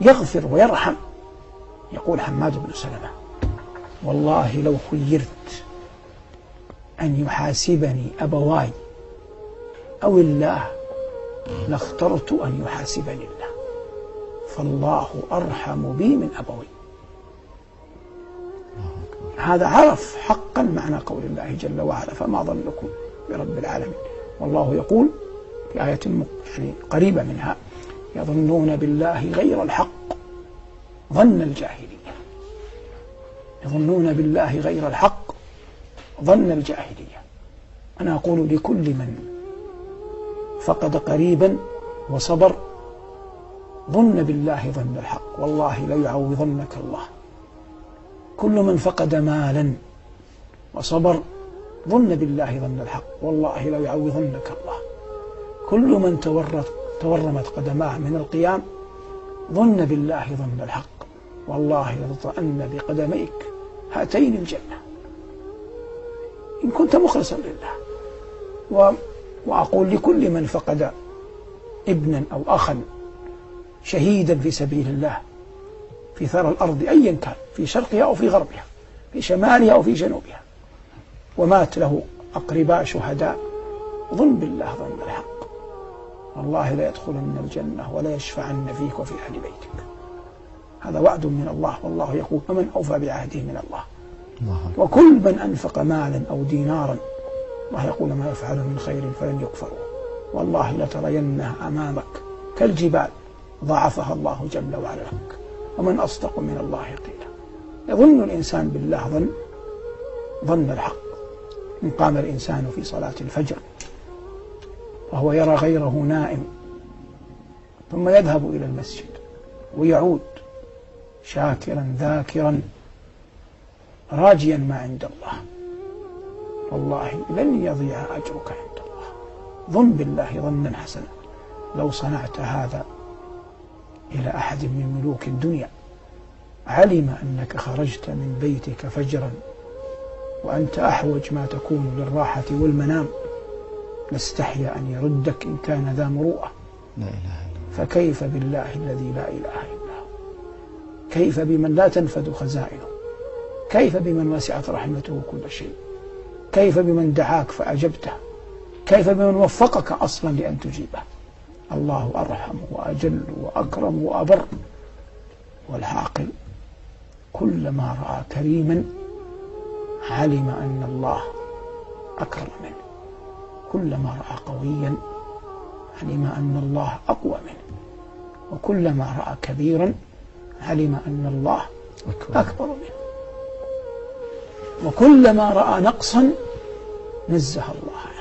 يغفر ويرحم. يقول حماد بن سلمة: والله لو خيرت أن يحاسبني أبواي أو الله لاخترت أن يحاسبني الله، فالله أرحم بي من أبوي. هذا عرف حقا معنى قول الله جل وعلا: فما ظنكم برب العالمين. والله يقول في آية يعني قريبة منها: يظنون بالله غير الحق ظن الجاهلية. يظنون بالله غير الحق ظن الجاهلية. أنا أقول لكل من فقد قريبا وصبر: ظن بالله ظن الحق، والله ليعوضنك الله. كل من فقد مالا وصبر: ظن بالله ظن الحق، والله ليعوضنك الله. كل من تورمت قدماه من القيام: ظن بالله ظن الحق، والله لتطأن بقدميك هاتين الجنة، إن كنت مخلصا لله. وأقول لكل من فقد ابنا أو أخا شهيدا في سبيل الله في ثرى الأرض أيا كان، في شرقها أو في غربها، في شمالها أو في جنوبها، ومات له أقرباء شهداء: ظن بالله ظن الحق، والله لا يدخلن الجنة ولا يشفعن فيك وفي أهل بيتك. هذا وعد من الله، والله يقول: ومن أوفى بعهده من الله. وكل من أنفق مالا أو دينارا، الله يقول: ما يفعل من خير فلن يكفره، والله لترينها أمامك كالجبال ضعفها الله جل وعلا لك، ومن أصدق من الله قيلا. يظن الإنسان بالله ظن الحق. إن قام الإنسان في صلاة الفجر وهو يرى غيره نائم، ثم يذهب إلى المسجد ويعود شاكرا ذاكرا راجيا ما عند الله، والله لن يضيع أجرك عند الله. ظن بالله ظنا حسنا. لو صنعت هذا إلى أحد من ملوك الدنيا علم أنك خرجت من بيتك فجرا وأنت أحوج ما تكون للراحة والمنام، لاستحيا أن يردك إن كان ذا مروءة. لا إله إلا الله. فكيف بالله الذي لا إله إلا هو؟ كيف بمن لا تنفد خزائنه؟ كيف بمن وسعت رحمته كل شيء؟ كيف بمن دعاك فأجبته؟ كيف بمن وفقك أصلا لأن تجيبه؟ الله أرحم وأجل وأكرم وأبر. والعاقل كلما رأى كريما علم أن الله أكرم منه، كلما رأى قويا علم أن الله أقوى منه، وكلما رأى كبيرا علم أن الله أكبر منه، وكلما رأى نقصا نزه الله عنه.